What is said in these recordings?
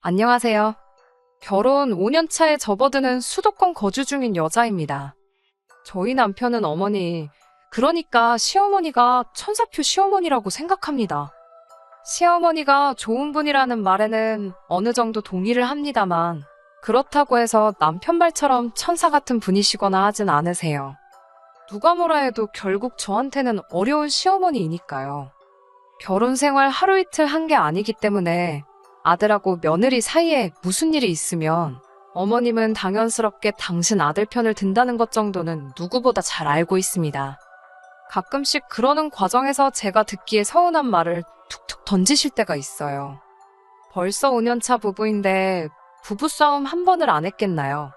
안녕하세요. 결혼 5년 차에 접어드는 수도권 거주 중인 여자입니다. 저희 남편은 어머니, 그러니까 시어머니가 천사표 시어머니라고 생각합니다. 시어머니가 좋은 분이라는 말에는 어느 정도 동의를 합니다만, 그렇다고 해서 남편 말처럼 천사 같은 분이시거나 하진 않으세요. 누가 뭐라 해도 결국 저한테는 어려운 시어머니이니까요. 결혼 생활 하루 이틀 한 게 아니기 때문에 아들하고 며느리 사이에 무슨 일이 있으면 어머님은 당연스럽게 당신 아들 편을 든다는 것 정도는 누구보다 잘 알고 있습니다. 가끔씩 그러는 과정에서 제가 듣기에 서운한 말을 툭툭 던지실 때가 있어요. 벌써 5년차 부부인데 부부싸움 한 번을 안 했겠나요?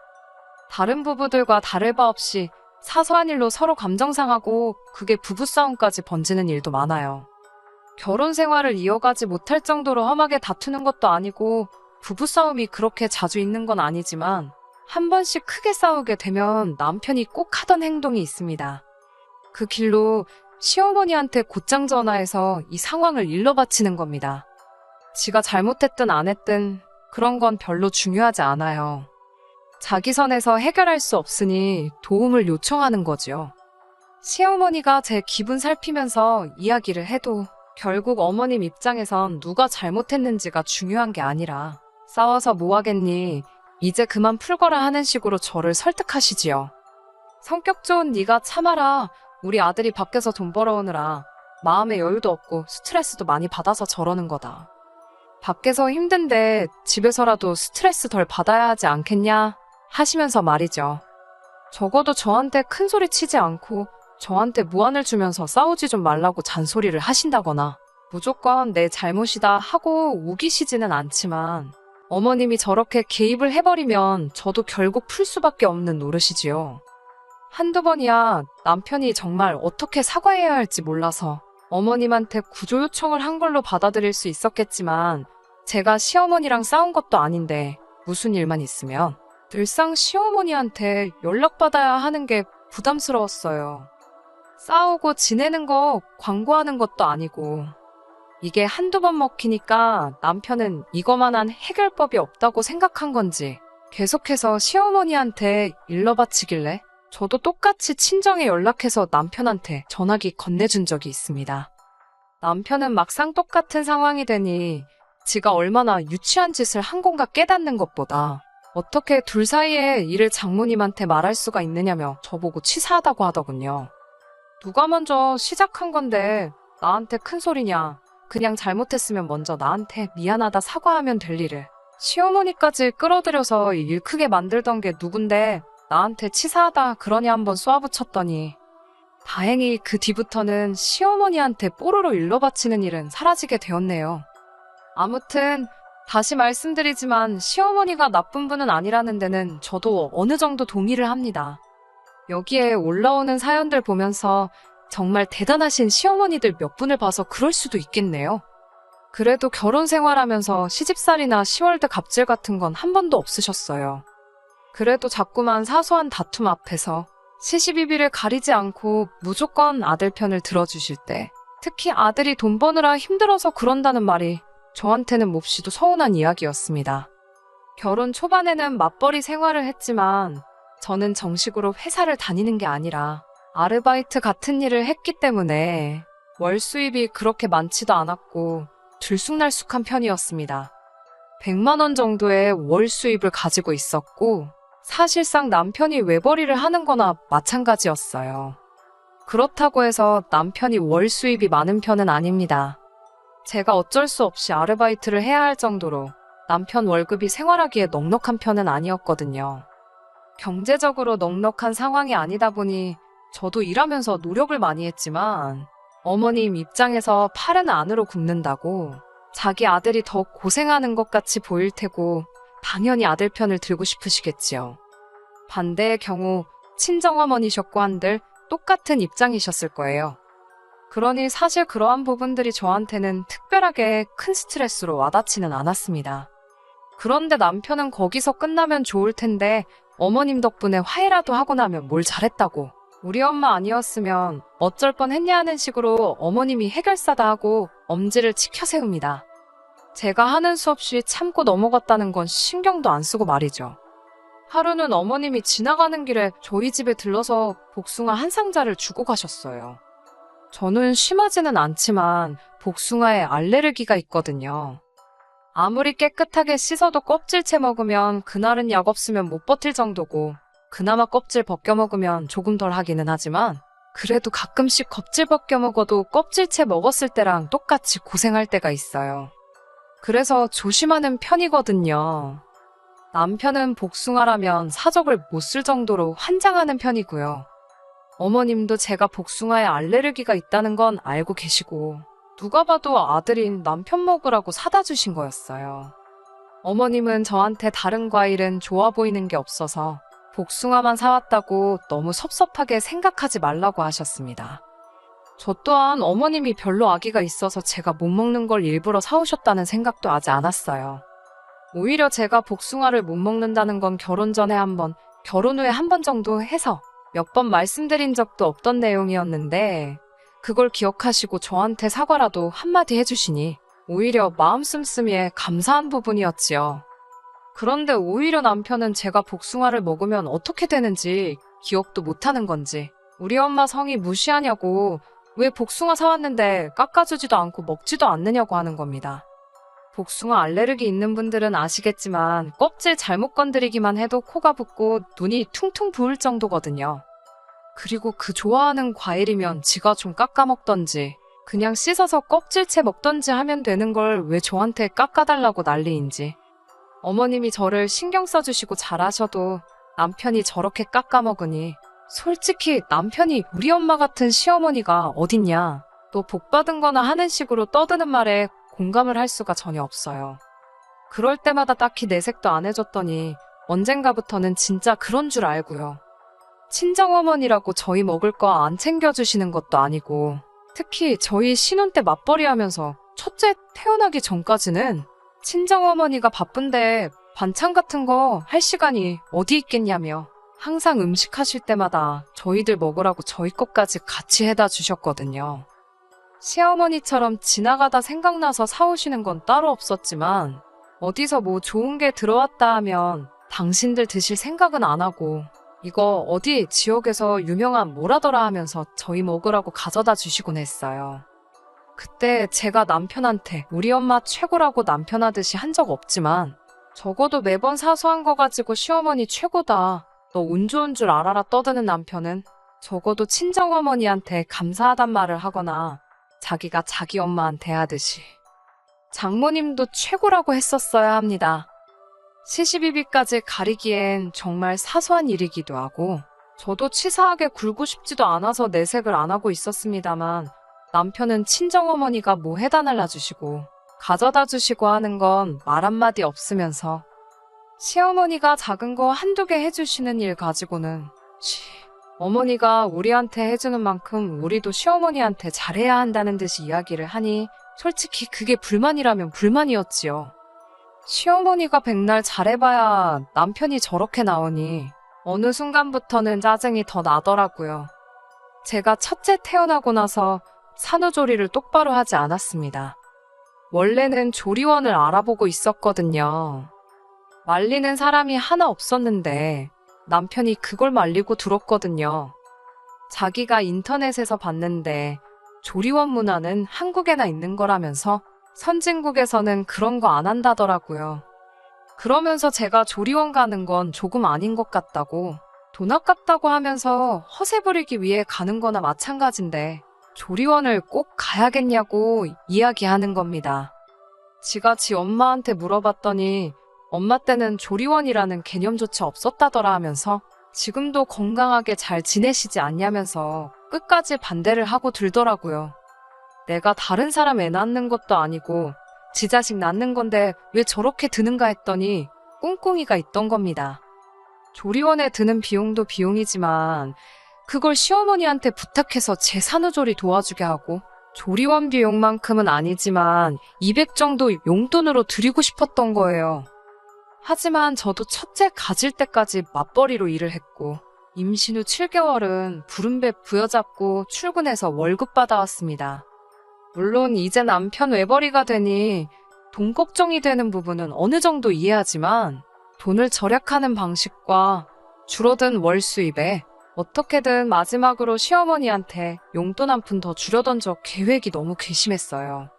다른 부부들과 다를 바 없이 사소한 일로 서로 감정 상하고 그게 부부싸움까지 번지는 일도 많아요. 결혼 생활을 이어가지 못할 정도로 험하게 다투는 것도 아니고 부부싸움이 그렇게 자주 있는 건 아니지만 한 번씩 크게 싸우게 되면 남편이 꼭 하던 행동이 있습니다. 그 길로 시어머니한테 곧장 전화해서 이 상황을 일러 바치는 겁니다. 지가 잘못했든 안 했든 그런 건 별로 중요하지 않아요. 자기 선에서 해결할 수 없으니 도움을 요청하는 거죠. 시어머니가 제 기분 살피면서 이야기를 해도 결국 어머님 입장에선 누가 잘못했는지가 중요한 게 아니라 싸워서 뭐하겠니? 이제 그만 풀거라 하는 식으로 저를 설득하시지요. 성격 좋은 네가 참아라. 우리 아들이 밖에서 돈 벌어오느라 마음의 여유도 없고 스트레스도 많이 받아서 저러는 거다. 밖에서 힘든데 집에서라도 스트레스 덜 받아야 하지 않겠냐? 하시면서 말이죠. 적어도 저한테 큰 소리 치지 않고 저한테 무안을 주면서 싸우지 좀 말라고 잔소리를 하신다거나 무조건 내 잘못이다 하고 우기시지는 않지만 어머님이 저렇게 개입을 해버리면 저도 결국 풀 수밖에 없는 노릇이지요. 한두 번이야 남편이 정말 어떻게 사과해야 할지 몰라서 어머님한테 구조 요청을 한 걸로 받아들일 수 있었겠지만 제가 시어머니랑 싸운 것도 아닌데 무슨 일만 있으면 늘상 시어머니한테 연락받아야 하는 게 부담스러웠어요. 싸우고 지내는 거 광고하는 것도 아니고 이게 한두 번 먹히니까 남편은 이거만한 해결법이 없다고 생각한 건지 계속해서 시어머니한테 일러 바치길래 저도 똑같이 친정에 연락해서 남편한테 전화기 건네준 적이 있습니다. 남편은 막상 똑같은 상황이 되니 지가 얼마나 유치한 짓을 한 건가 깨닫는 것보다 어떻게 둘 사이에 일을 장모님한테 말할 수가 있느냐며 저보고 치사하다고 하더군요. 누가 먼저 시작한 건데 나한테 큰 소리냐. 그냥 잘못했으면 먼저 나한테 미안하다 사과하면 될 일을 시어머니까지 끌어들여서 일 크게 만들던 게 누군데 나한테 치사하다 그러냐 한번 쏘아붙였더니 다행히 그 뒤부터는 시어머니한테 뽀로로 일러 바치는 일은 사라지게 되었네요. 아무튼 다시 말씀드리지만 시어머니가 나쁜 분은 아니라는 데는 저도 어느 정도 동의를 합니다. 여기에 올라오는 사연들 보면서 정말 대단하신 시어머니들 몇 분을 봐서 그럴 수도 있겠네요. 그래도 결혼 생활하면서 시집살이나 시월드 갑질 같은 건 한 번도 없으셨어요. 그래도 자꾸만 사소한 다툼 앞에서 시시비비를 가리지 않고 무조건 아들 편을 들어주실 때 특히 아들이 돈 버느라 힘들어서 그런다는 말이 저한테는 몹시도 서운한 이야기였습니다. 결혼 초반에는 맞벌이 생활을 했지만 저는 정식으로 회사를 다니는 게 아니라 아르바이트 같은 일을 했기 때문에 월 수입이 그렇게 많지도 않았고 들쑥날쑥한 편이었습니다. 100만 원 정도의 월 수입을 가지고 있었고 사실상 남편이 외벌이를 하는 거나 마찬가지였어요. 그렇다고 해서 남편이 월 수입이 많은 편은 아닙니다. 제가 어쩔 수 없이 아르바이트를 해야 할 정도로 남편 월급이 생활하기에 넉넉한 편은 아니었거든요. 경제적으로 넉넉한 상황이 아니다 보니 저도 일하면서 노력을 많이 했지만 어머님 입장에서 팔은 안으로 굽는다고 자기 아들이 더 고생하는 것 같이 보일 테고 당연히 아들 편을 들고 싶으시겠지요. 반대의 경우 친정어머니셨고 한들 똑같은 입장이셨을 거예요. 그러니 사실 그러한 부분들이 저한테는 특별하게 큰 스트레스로 와닿지는 않았습니다. 그런데 남편은 거기서 끝나면 좋을 텐데 어머님 덕분에 화해라도 하고 나면 뭘 잘했다고 우리 엄마 아니었으면 어쩔 뻔했냐 하는 식으로 어머님이 해결사다 하고 엄지를 치켜 세웁니다. 제가 하는 수 없이 참고 넘어갔다는 건 신경도 안 쓰고 말이죠. 하루는 어머님이 지나가는 길에 저희 집에 들러서 복숭아 한 상자를 주고 가셨어요. 저는 심하지는 않지만 복숭아에 알레르기가 있거든요. 아무리 깨끗하게 씻어도 껍질째 먹으면 그날은 약 없으면 못 버틸 정도고, 그나마 껍질 벗겨 먹으면 조금 덜 하기는 하지만 그래도 가끔씩 껍질 벗겨 먹어도 껍질째 먹었을 때랑 똑같이 고생할 때가 있어요. 그래서 조심하는 편이거든요. 남편은 복숭아라면 사족을 못 쓸 정도로 환장하는 편이고요. 어머님도 제가 복숭아에 알레르기가 있다는 건 알고 계시고, 누가 봐도 아들인 남편 먹으라고 사다 주신 거였어요. 어머님은 저한테 다른 과일은 좋아 보이는 게 없어서 복숭아만 사왔다고 너무 섭섭하게 생각하지 말라고 하셨습니다. 저 또한 어머님이 별로 아기가 있어서 제가 못 먹는 걸 일부러 사오셨다는 생각도 하지 않았어요. 오히려 제가 복숭아를 못 먹는다는 건 결혼 전에 한 번, 결혼 후에 한 번 정도 해서 몇 번 말씀드린 적도 없던 내용이었는데, 그걸 기억하시고 저한테 사과라도 한마디 해주시니 오히려 마음 씀씀이에 감사한 부분이었지요. 그런데 오히려 남편은 제가 복숭아를 먹으면 어떻게 되는지 기억도 못하는 건지, 우리 엄마 성의 무시하냐고, 왜 복숭아 사왔는데 깎아주지도 않고 먹지도 않느냐고 하는 겁니다. 복숭아 알레르기 있는 분들은 아시겠지만 껍질 잘못 건드리기만 해도 코가 붓고 눈이 퉁퉁 부을 정도거든요. 그리고 그 좋아하는 과일이면 지가 좀 깎아 먹던지 그냥 씻어서 껍질째 먹던지 하면 되는 걸 왜 저한테 깎아달라고 난리인지. 어머님이 저를 신경 써주시고 잘하셔도 남편이 저렇게 깎아 먹으니, 솔직히 남편이 우리 엄마 같은 시어머니가 어딨냐, 또 복받은 거나 하는 식으로 떠드는 말에 공감을 할 수가 전혀 없어요. 그럴 때마다 딱히 내색도 안 해줬더니 언젠가부터는 진짜 그런 줄 알고요. 친정어머니라고 저희 먹을 거 안 챙겨주시는 것도 아니고, 특히 저희 신혼 때 맞벌이 하면서 첫째 태어나기 전까지는 친정어머니가 바쁜데 반찬 같은 거 할 시간이 어디 있겠냐며 항상 음식 하실 때마다 저희들 먹으라고 저희 것까지 같이 해다 주셨거든요. 시어머니처럼 지나가다 생각나서 사오시는 건 따로 없었지만, 어디서 뭐 좋은 게 들어왔다 하면 당신들 드실 생각은 안 하고, 이거 어디 지역에서 유명한 뭐라더라 하면서 저희 먹으라고 가져다 주시곤 했어요. 그때 제가 남편한테 우리 엄마 최고라고 남편하듯이 한 적 없지만, 적어도 매번 사소한 거 가지고 시어머니 최고다, 너 운 좋은 줄 알아라 떠드는 남편은 적어도 친정어머니한테 감사하단 말을 하거나 자기가 자기 엄마한테 하듯이 장모님도 최고라고 했었어야 합니다. 시시비비까지 가리기엔 정말 사소한 일이기도 하고, 저도 치사하게 굴고 싶지도 않아서 내색을 안 하고 있었습니다만, 남편은 친정어머니가 뭐 해다 날라주시고 가져다 주시고 하는 건 말 한마디 없으면서, 시어머니가 작은 거 한두 개 해주시는 일 가지고는 어머니가 우리한테 해주는 만큼 우리도 시어머니한테 잘해야 한다는 듯이 이야기를 하니, 솔직히 그게 불만이라면 불만이었지요. 시어머니가 백날 잘해봐야 남편이 저렇게 나오니 어느 순간부터는 짜증이 더 나더라고요. 제가 첫째 태어나고 나서 산후조리를 똑바로 하지 않았습니다. 원래는 조리원을 알아보고 있었거든요. 말리는 사람이 하나 없었는데 남편이 그걸 말리고 들었거든요. 자기가 인터넷에서 봤는데 조리원 문화는 한국에나 있는 거라면서 선진국에서는 그런 거 안 한다더라고요. 그러면서 제가 조리원 가는 건 조금 아닌 것 같다고, 돈 아깝다고 하면서 허세 부리기 위해 가는 거나 마찬가지인데 조리원을 꼭 가야겠냐고 이야기하는 겁니다. 지가 지 엄마한테 물어봤더니 엄마 때는 조리원이라는 개념조차 없었다더라 하면서 지금도 건강하게 잘 지내시지 않냐면서 끝까지 반대를 하고 들더라고요. 내가 다른 사람 애 낳는 것도 아니고 지 자식 낳는 건데 왜 저렇게 드는가 했더니 꿍꿍이가 있던 겁니다. 조리원에 드는 비용도 비용이지만 그걸 시어머니한테 부탁해서 제 산후조리 도와주게 하고, 조리원 비용만큼은 아니지만 200 정도 용돈으로 드리고 싶었던 거예요. 하지만 저도 첫째 가질 때까지 맞벌이로 일을 했고, 임신 후 7개월은 부름배 부여잡고 출근해서 월급 받아왔습니다. 물론 이제 남편 외벌이가 되니 돈 걱정이 되는 부분은 어느 정도 이해하지만 돈을 절약하는 방식과 줄어든 월 수입에 어떻게든 마지막으로 시어머니한테 용돈 한 푼 더 주려던 저 계획이 너무 괘씸했어요.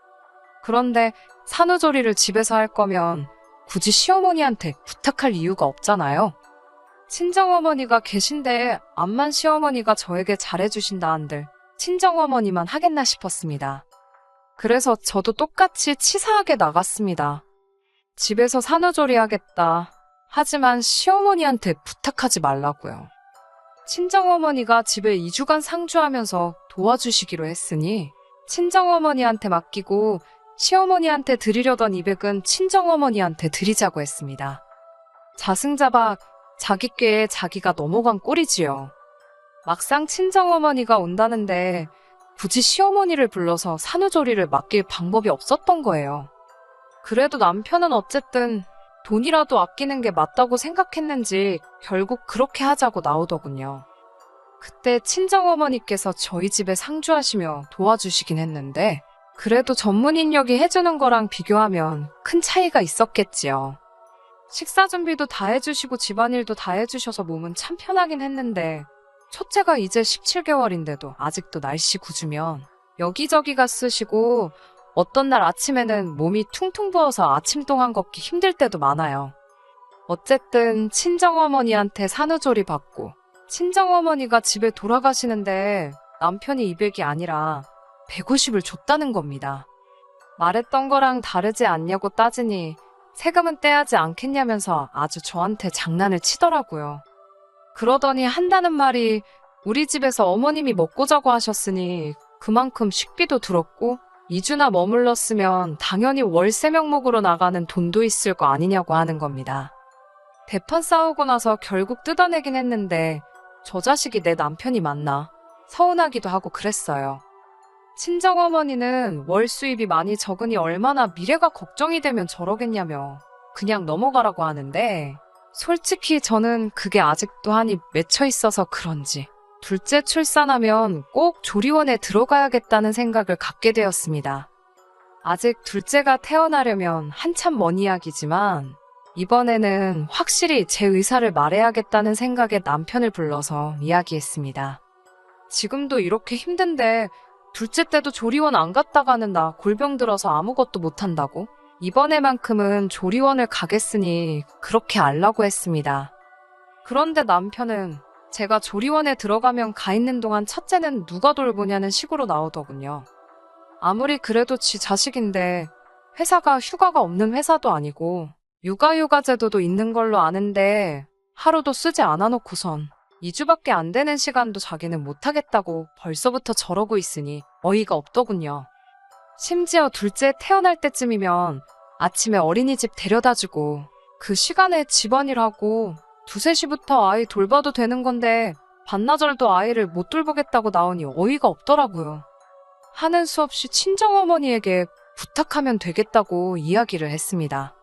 그런데 산후조리를 집에서 할 거면 굳이 시어머니한테 부탁할 이유가 없잖아요. 친정어머니가 계신데 암만 시어머니가 저에게 잘해주신다 한들 친정어머니만 하겠나 싶었습니다. 그래서 저도 똑같이 치사하게 나갔습니다. 집에서 산후조리 하겠다. 하지만 시어머니한테 부탁하지 말라고요. 친정어머니가 집에 2주간 상주하면서 도와주시기로 했으니 친정어머니한테 맡기고 시어머니한테 드리려던 200은 친정어머니한테 드리자고 했습니다. 자승자박 자기 꾀에 자기가 넘어간 꼴이지요. 막상 친정어머니가 온다는데 굳이 시어머니를 불러서 산후조리를 맡길 방법이 없었던 거예요. 그래도 남편은 어쨌든 돈이라도 아끼는 게 맞다고 생각했는지 결국 그렇게 하자고 나오더군요. 그때 친정어머니께서 저희 집에 상주하시며 도와주시긴 했는데 그래도 전문 인력이 해주는 거랑 비교하면 큰 차이가 있었겠지요. 식사 준비도 다 해주시고 집안일도 다 해주셔서 몸은 참 편하긴 했는데 첫째가 이제 17개월인데도 아직도 날씨 굳으면 여기저기가 쑤시고 어떤 날 아침에는 몸이 퉁퉁 부어서 아침 동안 걷기 힘들 때도 많아요. 어쨌든 친정어머니한테 산후조리 받고 친정어머니가 집에 돌아가시는데 남편이 200이 아니라 150을 줬다는 겁니다. 말했던 거랑 다르지 않냐고 따지니 세금은 떼야지 않겠냐면서 아주 저한테 장난을 치더라고요. 그러더니 한다는 말이 우리 집에서 어머님이 먹고 자고 하셨으니 그만큼 식비도 들었고 2주나 머물렀으면 당연히 월세 명목으로 나가는 돈도 있을 거 아니냐고 하는 겁니다. 대판 싸우고 나서 결국 뜯어내긴 했는데 저 자식이 내 남편이 맞나 서운하기도 하고 그랬어요. 친정어머니는 월 수입이 많이 적으니 얼마나 미래가 걱정이 되면 저러겠냐며 그냥 넘어가라고 하는데 솔직히 저는 그게 아직도 한이 맺혀 있어서 그런지 둘째 출산하면 꼭 조리원에 들어가야겠다는 생각을 갖게 되었습니다. 아직 둘째가 태어나려면 한참 먼 이야기지만 이번에는 확실히 제 의사를 말해야겠다는 생각에 남편을 불러서 이야기했습니다. 지금도 이렇게 힘든데 둘째 때도 조리원 안 갔다가는 나 골병 들어서 아무것도 못한다고? 이번에만큼은 조리원을 가겠으니 그렇게 알라고 했습니다. 그런데 남편은 제가 조리원에 들어가면 가 있는 동안 첫째는 누가 돌보냐는 식으로 나오더군요. 아무리 그래도 지 자식인데 회사가 휴가가 없는 회사도 아니고 육아휴가제도도 있는 걸로 아는데 하루도 쓰지 않아 놓고선 2주밖에 안 되는 시간도 자기는 못하겠다고 벌써부터 저러고 있으니 어이가 없더군요. 심지어 둘째 태어날 때쯤이면 아침에 어린이집 데려다주고 그 시간에 집안일하고 2, 3시부터 아이 돌봐도 되는 건데 반나절도 아이를 못 돌보겠다고 나오니 어이가 없더라고요. 하는 수 없이 친정어머니에게 부탁하면 되겠다고 이야기를 했습니다.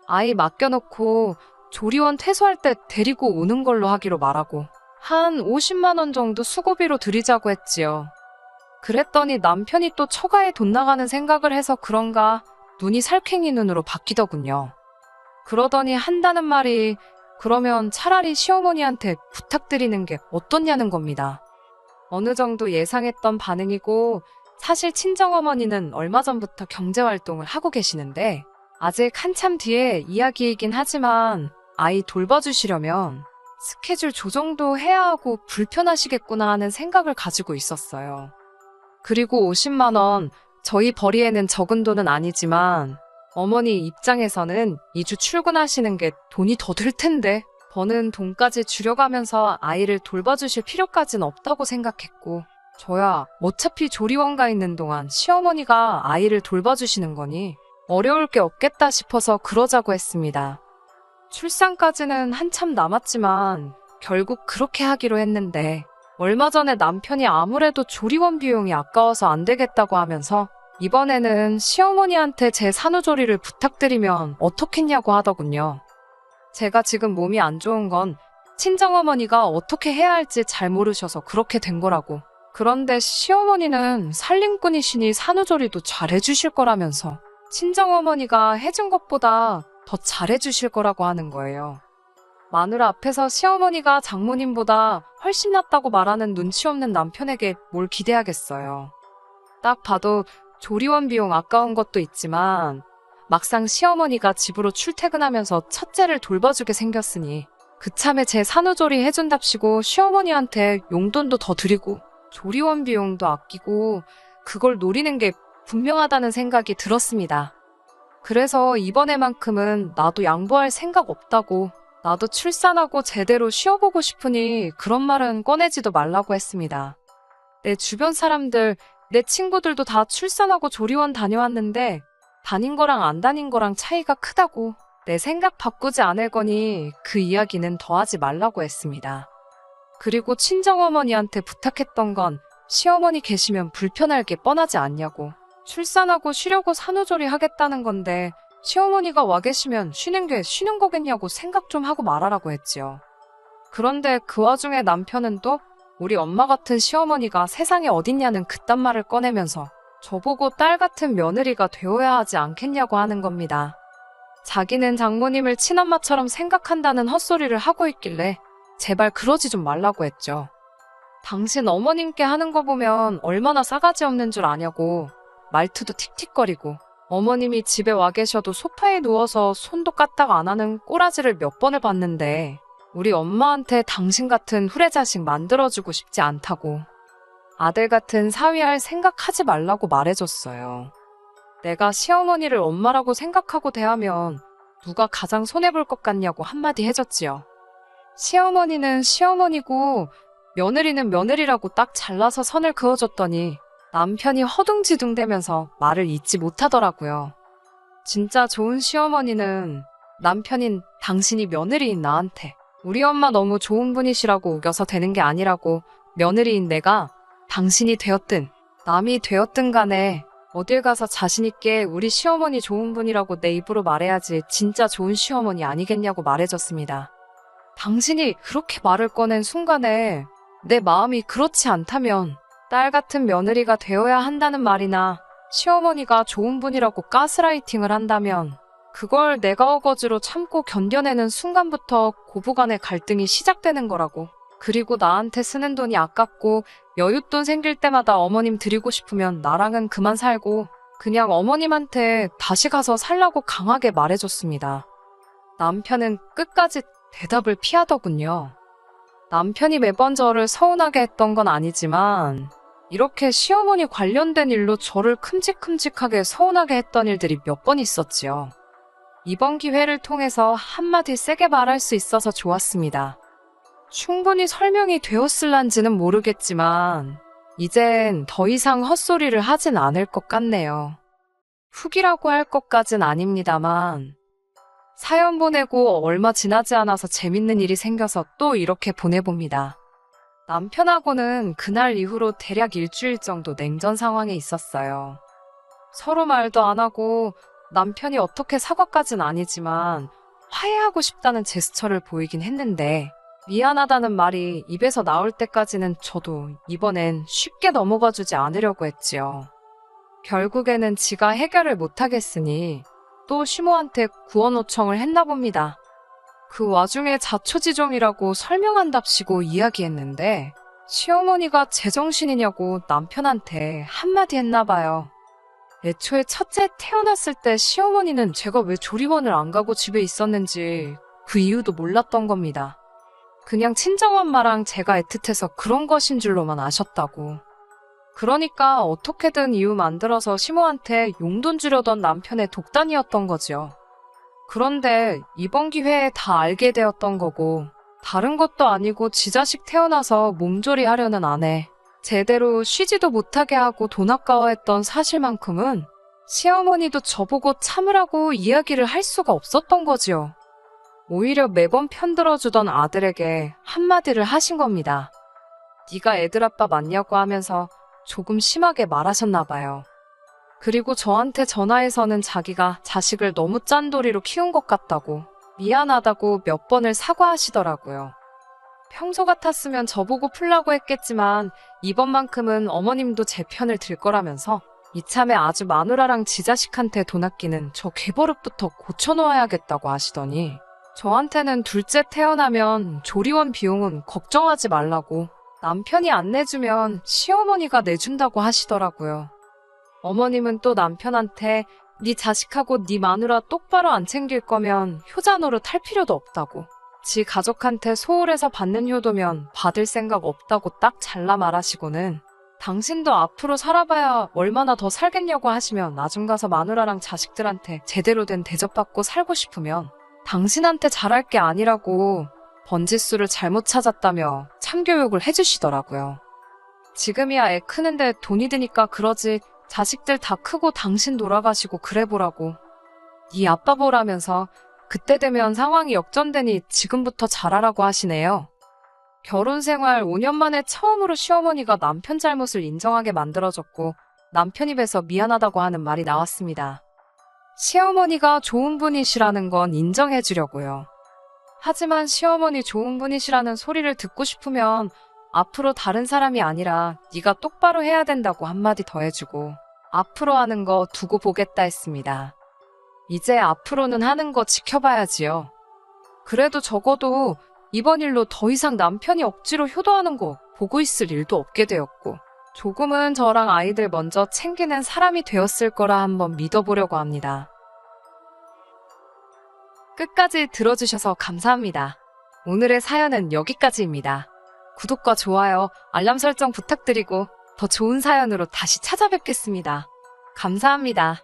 아이 맡겨놓고 조리원 퇴소할 때 데리고 오는 걸로 하기로 말하고 한 50만 원 정도 수고비로 드리자고 했지요. 그랬더니 남편이 또 처가에 돈 나가는 생각을 해서 그런가 눈이 살쾡이 눈으로 바뀌더군요. 그러더니 한다는 말이 그러면 차라리 시어머니한테 부탁드리는 게 어떻냐는 겁니다. 어느 정도 예상했던 반응이고 사실 친정어머니는 얼마 전부터 경제활동을 하고 계시는데 아직 한참 뒤에 이야기이긴 하지만 아이 돌봐주시려면 스케줄 조정도 해야 하고 불편하시겠구나 하는 생각을 가지고 있었어요. 그리고 50만 원, 저희 벌이에는 적은 돈은 아니지만 어머니 입장에서는 2주 출근하시는 게 돈이 더 들 텐데 버는 돈까지 줄여가면서 아이를 돌봐주실 필요까진 없다고 생각했고 저야 어차피 조리원 가 있는 동안 시어머니가 아이를 돌봐주시는 거니 어려울 게 없겠다 싶어서 그러자고 했습니다. 출산까지는 한참 남았지만 결국 그렇게 하기로 했는데 얼마 전에 남편이 아무래도 조리원 비용이 아까워서 안 되겠다고 하면서 이번에는 시어머니한테 제 산후조리를 부탁드리면 어떻겠냐고 하더군요. 제가 지금 몸이 안 좋은 건 친정어머니가 어떻게 해야 할지 잘 모르셔서 그렇게 된 거라고. 그런데 시어머니는 살림꾼이시니 산후조리도 잘 해주실 거라면서 친정어머니가 해준 것보다 더 잘해주실 거라고 하는 거예요. 마누라 앞에서 시어머니가 장모님보다 훨씬 낫다고 말하는 눈치 없는 남편에게 뭘 기대하겠어요. 딱 봐도 조리원 비용 아까운 것도 있지만 막상 시어머니가 집으로 출퇴근하면서 첫째를 돌봐주게 생겼으니 그참에 제 산후조리 해준답시고 시어머니한테 용돈도 더 드리고 조리원 비용도 아끼고 그걸 노리는 게 분명하다는 생각이 들었습니다. 그래서 이번에만큼은 나도 양보할 생각 없다고, 나도 출산하고 제대로 쉬어보고 싶으니 그런 말은 꺼내지도 말라고 했습니다. 내 주변 사람들, 내 친구들도 다 출산하고 조리원 다녀왔는데 다닌 거랑 안 다닌 거랑 차이가 크다고, 내 생각 바꾸지 않을 거니 그 이야기는 더 하지 말라고 했습니다. 그리고 친정어머니한테 부탁했던 건 시어머니 계시면 불편할 게 뻔하지 않냐고, 출산하고 쉬려고 산후조리 하겠다는 건데 시어머니가 와 계시면 쉬는 게 쉬는 거겠냐고 생각 좀 하고 말하라고 했지요. 그런데 그 와중에 남편은 또 우리 엄마 같은 시어머니가 세상에 어딨냐는 그딴 말을 꺼내면서 저보고 딸 같은 며느리가 되어야 하지 않겠냐고 하는 겁니다. 자기는 장모님을 친엄마처럼 생각한다는 헛소리를 하고 있길래 제발 그러지 좀 말라고 했죠. 당신 어머님께 하는 거 보면 얼마나 싸가지 없는 줄 아냐고, 말투도 틱틱거리고 어머님이 집에 와 계셔도 소파에 누워서 손도 까딱 안 하는 꼬라지를 몇 번을 봤는데 우리 엄마한테 당신 같은 후레자식 만들어주고 싶지 않다고, 아들 같은 사위할 생각하지 말라고 말해줬어요. 내가 시어머니를 엄마라고 생각하고 대하면 누가 가장 손해볼 것 같냐고 한마디 해줬지요. 시어머니는 시어머니고 며느리는 며느리라고 딱 잘라서 선을 그어줬더니 남편이 허둥지둥대면서 말을 잇지 못하더라고요. 진짜 좋은 시어머니는 남편인 당신이 며느리인 나한테 우리 엄마 너무 좋은 분이시라고 우겨서 되는 게 아니라고, 며느리인 내가 당신이 되었든 남이 되었든 간에 어딜 가서 자신있게 우리 시어머니 좋은 분이라고 내 입으로 말해야지 진짜 좋은 시어머니 아니겠냐고 말해줬습니다. 당신이 그렇게 말을 꺼낸 순간에 내 마음이 그렇지 않다면 딸 같은 며느리가 되어야 한다는 말이나 시어머니가 좋은 분이라고 가스라이팅을 한다면 그걸 내가 어거지로 참고 견뎌내는 순간부터 고부간의 갈등이 시작되는 거라고. 그리고 나한테 쓰는 돈이 아깝고 여윳돈 생길 때마다 어머님 드리고 싶으면 나랑은 그만 살고 그냥 어머님한테 다시 가서 살라고 강하게 말해줬습니다. 남편은 끝까지 대답을 피하더군요. 남편이 매번 저를 서운하게 했던 건 아니지만 이렇게 시어머니 관련된 일로 저를 큼직큼직하게 서운하게 했던 일들이 몇 번 있었지요. 이번 기회를 통해서 한마디 세게 말할 수 있어서 좋았습니다. 충분히 설명이 되었을란지는 모르겠지만 이젠 더 이상 헛소리를 하진 않을 것 같네요. 훅이라고 할 것까진 아닙니다만 사연 보내고 얼마 지나지 않아서 재밌는 일이 생겨서 또 이렇게 보내봅니다. 남편하고는 그날 이후로 대략 일주일 정도 냉전 상황에 있었어요. 서로 말도 안 하고 남편이 어떻게 사과까진 아니지만 화해하고 싶다는 제스처를 보이긴 했는데 미안하다는 말이 입에서 나올 때까지는 저도 이번엔 쉽게 넘어가주지 않으려고 했지요. 결국에는 지가 해결을 못하겠으니 또 시모한테 구원 요청을 했나 봅니다. 그 와중에 자초지종이라고 설명한답시고 이야기했는데 시어머니가 제정신이냐고 남편한테 한마디 했나 봐요. 애초에 첫째 태어났을 때 시어머니는 제가 왜 조리원을 안 가고 집에 있었는지 그 이유도 몰랐던 겁니다. 그냥 친정엄마랑 제가 애틋해서 그런 것인 줄로만 아셨다고. 그러니까 어떻게든 이유 만들어서 시모한테 용돈 주려던 남편의 독단이었던 거죠. 그런데 이번 기회에 다 알게 되었던 거고 다른 것도 아니고 지 자식 태어나서 몸조리 하려는 아내, 제대로 쉬지도 못하게 하고 돈 아까워했던 사실만큼은 시어머니도 저보고 참으라고 이야기를 할 수가 없었던 거지요. 오히려 매번 편들어주던 아들에게 한마디를 하신 겁니다. 네가 애들 아빠 맞냐고 하면서 조금 심하게 말하셨나 봐요. 그리고 저한테 전화해서는 자기가 자식을 너무 짠돌이로 키운 것 같다고, 미안하다고 몇 번을 사과하시더라고요. 평소 같았으면 저보고 풀라고 했겠지만 이번만큼은 어머님도 제 편을 들 거라면서 이참에 아주 마누라랑 지자식한테 돈 아끼는 저 괴버릇부터 고쳐놓아야겠다고 하시더니 저한테는 둘째 태어나면 조리원 비용은 걱정하지 말라고 남편이 안 내주면 시어머니가 내준다고 하시더라고요. 어머님은 또 남편한테 네 자식하고 네 마누라 똑바로 안 챙길 거면 효자 노릇 할 필요도 없다고. 지 가족한테 소홀해서 받는 효도면 받을 생각 없다고 딱 잘라 말하시고는 당신도 앞으로 살아봐야 얼마나 더 살겠냐고 하시면 나중 가서 마누라랑 자식들한테 제대로 된 대접받고 살고 싶으면 당신한테 잘할 게 아니라고 번지수를 잘못 찾았다며 참교육을 해주시더라고요. 지금이야 애 크는데 돈이 드니까 그러지 자식들 다 크고 당신 돌아가시고 그래 보라고. 네 아빠 보라면서 그때 되면 상황이 역전되니 지금부터 잘하라고 하시네요. 결혼 생활 5년 만에 처음으로 시어머니가 남편 잘못을 인정하게 만들어줬고 남편 입에서 미안하다고 하는 말이 나왔습니다. 시어머니가 좋은 분이시라는 건 인정해 주려고요. 하지만 시어머니 좋은 분이시라는 소리를 듣고 싶으면 앞으로 다른 사람이 아니라 네가 똑바로 해야 된다고 한마디 더 해주고 앞으로 하는 거 두고 보겠다 했습니다. 이제 앞으로는 하는 거 지켜봐야지요. 그래도 적어도 이번 일로 더 이상 남편이 억지로 효도하는 거 보고 있을 일도 없게 되었고 조금은 저랑 아이들 먼저 챙기는 사람이 되었을 거라 한번 믿어보려고 합니다. 끝까지 들어주셔서 감사합니다. 오늘의 사연은 여기까지입니다. 구독과 좋아요, 알람 설정 부탁드리고 더 좋은 사연으로 다시 찾아뵙겠습니다. 감사합니다.